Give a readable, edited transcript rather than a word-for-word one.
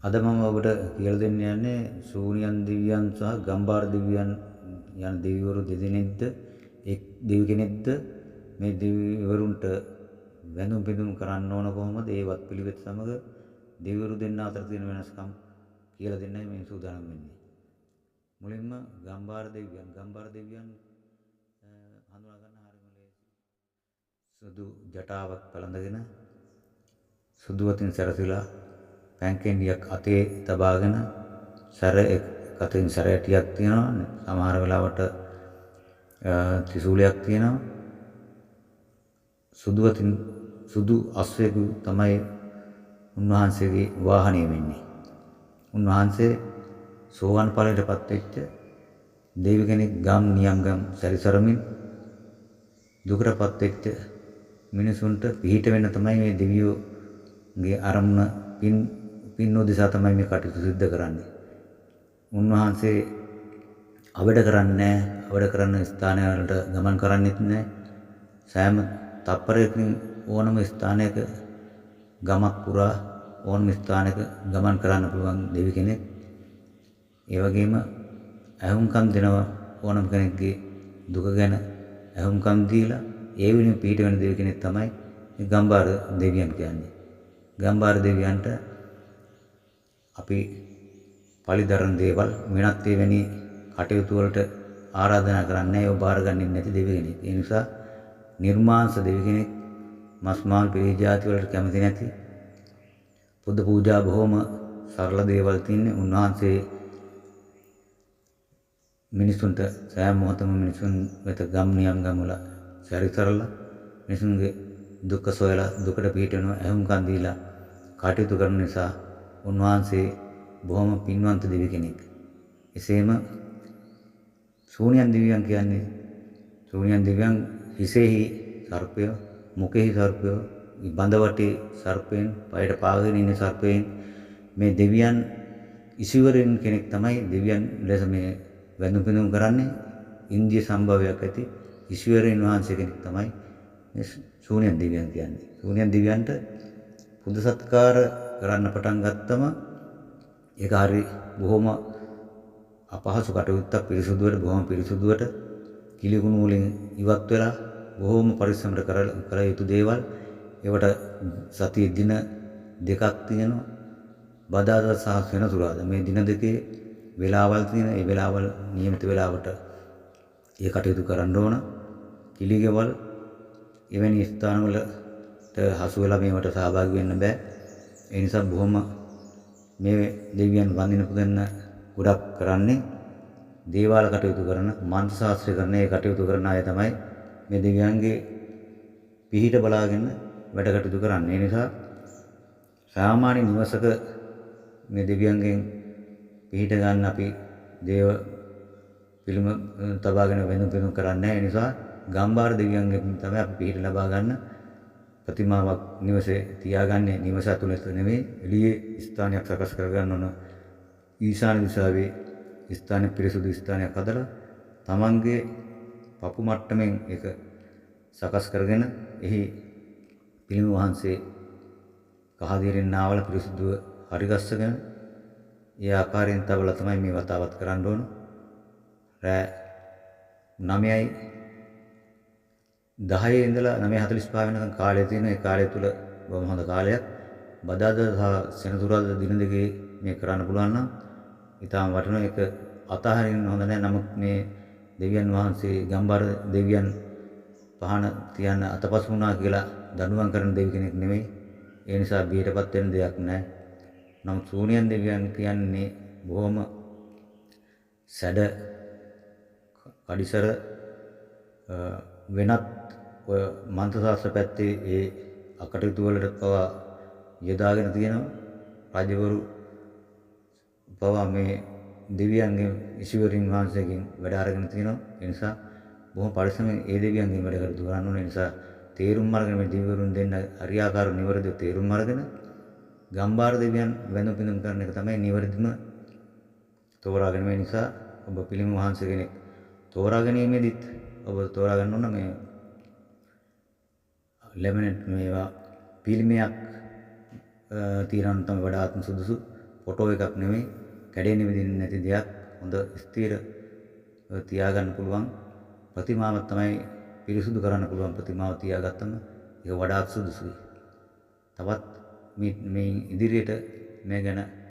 අද මම ඔබට කියලා දෙන්න යන්නේ ශූන්‍යයන් දිව්‍යයන් සහ ගම්භාර දිව්‍යයන් යන දෙවිවරු දෙදෙනෙක්ද එක් දෙවි කෙනෙක්ද මේ දෙවිවරුන්ට වැඳුම් පිදුම් කරන්න ඕන කොහොමද ඒවත් පිළිවෙත් සමග දෙවිවරු දෙන්න අතර තියෙන වෙනස්කම් කියලා දෙන්නයි මේ සූදානම් වෙන්නේ. මුලින්ම ගම්භාර දෙවියන් හඳුනා ගන්න හරිම ලේසි. සුදු ජටාවක් පළඳගෙන සුදු වතින් සැරසිලා පැන්කෙන්ඩියක් අතේ තබාගෙන සැර අතින් සැරයටියක් තියෙනවා. සමහර වෙලාවට ත්‍රිශූලයක් තියෙනවා. සුදු අශ්වයෙකු තමයි උන්වහන්සේගේ වාහනය වෙන්නේ. උන්වහන්සේ සෝවාන් ඵලයටපත් වෙච්ච දෙවි කෙනෙක් ගම් නියම්ගම් සැරිසරමින් දුකටපත් වෙච්ච මිනිසුන්ට පිහිට වෙන්න තමයි මේ දෙවියෝගේ අරමුණ පින් උදෙසා තමයි මේ කටයුතු සිද්ධ කරන්නේ. උන්වහන්සේ අවඩ කරන්නේ අවඩ කරන ස්ථානවලට ගමන් කරන්නේත් නැහැ. සෑම තප්පරයකින් ඕනම ස්ථානයක ගමක් පුරා ඕනම ස්ථානයක ගමන් කරන්න පුළුවන් දෙවි කෙනෙක්. ඒ වගේම ඇහුම්කන් දෙනවා ඕනම කෙනෙක්ගේ දුක ගැන ඇහුම්කන් දීලා ඒ වෙනුවෙන් පිහිට වෙන දෙවි කෙනෙක් තමයි මේ ගම්භාර දෙවියන් කියන්නේ. ගම්භාර දෙවියන්ට අපි පරිදරන දේවල් වෙනත් එවැනි කටයුතු වලට ආරාධනා කරන්නේ ඒව බාරගන්නේ නැති දෙවි කෙනෙක්. ඒ නිසා නිර්මාංශ දෙවි කෙනෙක් මස් මාල් පිරී ජාති වලට කැමති නැති බුද්ධ පූජා බොහොම සරල දේවල් තින්නේ. උන්වහන්සේ මිනිසුන්ට සෑම මොහොතම මිනිසුන් වෙත ගම් නියම්ගම් වල සැරිසරලා මිනිසුන්ගේ දුක සොයලා දුකට පිහිට වෙනවා ඇහුම්කන් දීලා කටයුතු කරන නිසා උන්වහන්සේ බොහොම පින්වන්ත දෙවි කෙනෙක්. එසේම ශූන්‍යයන් දිව්‍යයන් කියන්නේ ශූන්‍යයන් දිව්‍යයන් හිසෙහි සර්පය, මුඛෙහි සර්පය, බඳවටේ සර්පයෙන්, පයට පාගෙන ඉන්න සර්පයෙන් මේ දෙවියන් ඉසිවරින් කෙනෙක් තමයි දෙවියන් ලෙස මේ වැඳුම් පිදුම් කරන්නේ. ඉන්දිය සම්භවයක් ඇති ඉසිවරින් වහන්සේ කෙනෙක් තමයි මේ ශූන්‍යයන් දිව්‍යයන් කියන්නේ. ශූන්‍යයන් දිව්‍යයන්ට පුද සත්කාර කරන්න පටන් ගත්තම ඒක හරි බොහොම අපහසු කටයුත්තක්. බොහොම පිරිසුදුවට කිලිකුණු වලින් ඉවත් වෙලා බොහොම පරිස්සමට කළ යුතු දේවල්. ඒවට සතිය දින දෙකක් තියෙනවා. බදාදා සහ සෙනසුරාදා මේ දින දෙකේ වෙලාවල් තියෙනවා. ඒ වෙලාවල් නියමිත වෙලාවට ඒ කටයුතු කරන්න ඕන. කිලිගෙවල් එවැනි ස්ථානවලට හසු වෙලා මේවට සහභාගී වෙන්න බෑ. ඒ නිසා බොහොම මේ දෙවියන් වඳින පුදන්න ගොඩක් කරන්නේ දේවාල කටයුතු කරන මන්ත්‍ර ශාස්ත්‍රය කරන ඒ කටයුතු කරන අය තමයි මේ දෙවියන්ගේ පිහිට බලාගෙන වැඩ කටයුතු කරන්නේ. ඒ නිසා සාමාන්‍ය නිවසක මේ දෙවියන්ගෙන් පිහිට ගන්න අපි දේව පිළිම තබාගෙන වෙන පිළිම කරන්නේ. ඒ නිසා ගම්භාර දෙවියන්ගෙන් තමයි අපි පිහිට ලබා ගන්න ප්‍රතිමාවක් නිවසේ තියාගන්නේ. නිවස ඇතුළත නෙමෙයි එළියේ ස්ථානයක් සකස් කරගන්න ඕන. ඊශාන දිශාවේ ස්ථානයක් පිරිසුදු ස්ථානයක් හදලා තමන්ගේ පපු මට්ටමින් ඒක සකස් කරගෙන එහි පිළිම වහන්සේ කහදිරින් නාවල පිරිසුදුව හරිගස්සගෙන ඒ ආකාරයෙන් තබලා තමයි මේ වතාවත් කරන්න ඕන. රෑ 9යි 10 ඉඳලා 9:45 වෙනකන් කාලය තියෙන. ඒ කාලය තුල බොහොම හොඳ කාලයක්. බදාදා සහ සෙනසුරාදා දින දෙකේ මේ කරන්න පුළුවන් නම් ඊටාම වටිනවා. ඒක අතහරින්න හොඳ නැහැ. නමුත් මේ දෙවියන් වහන්සේ ගම්භාර දෙවියන් පහන තියන්න අතපසු වුණා කියලා දඬුවම් කරන දෙවි කෙනෙක් නෙමෙයි. ඒ නිසා බියටපත් වෙන්න දෙයක් නැහැ. නමුත් ශූන්‍යයන් දෙවියන් කියන්නේ බොහොම සැඩ කඩිසර වෙනත් ඔය මන්ත්‍ර ශාස්ත්‍ර පැත්තේ ඒ අකටයුතු වලට පවා යොදාගෙන තියෙනවා. රජවරු පවා මේ දෙවියන්ගේ ඉසිවරින් වහන්සේගෙන් වැඩ අරගෙන තියෙනවා. ඒ නිසා බොහොම පරිස්සමෙන් ඒ දෙවියන්ගෙන් වැඩ කටයුතු කරන්න ඕනේ. ඒ නිසා තේරුම් අරගෙන මේ දෙවිවරුන් දෙන්න හරියාකාර නිවැරදිව තේරුම් අරගෙන ගම්භාර දෙවියන් වැඳුම් පිදුම් කරන එක තමයි නිවැරදිම තෝරාගෙන. මේ නිසා ඔබ පිළිම වහන්සේ කෙනෙක් තෝරා ගැනීමේදීත් ඔබ තෝරා ගන්න ඕන මේ ලැමිනේට් මේවා පිළිමයක් තියනවා තමයි වඩාත්ම සුදුසු. ෆොටෝ එකක් නෙමෙයි, කැඩෙන්නේ විදින්නේ නැති දෙයක්. හොඳ ස්ථිර තියාගන්න පුළුවන් ප්‍රතිමාවක් තමයි, පිරිසුදු කරන්න පුළුවන් ප්‍රතිමාව තියාගත්තම ඒක වඩාත් සුදුසුයි. තවත් මේ ඉදිරියට මේ ගැන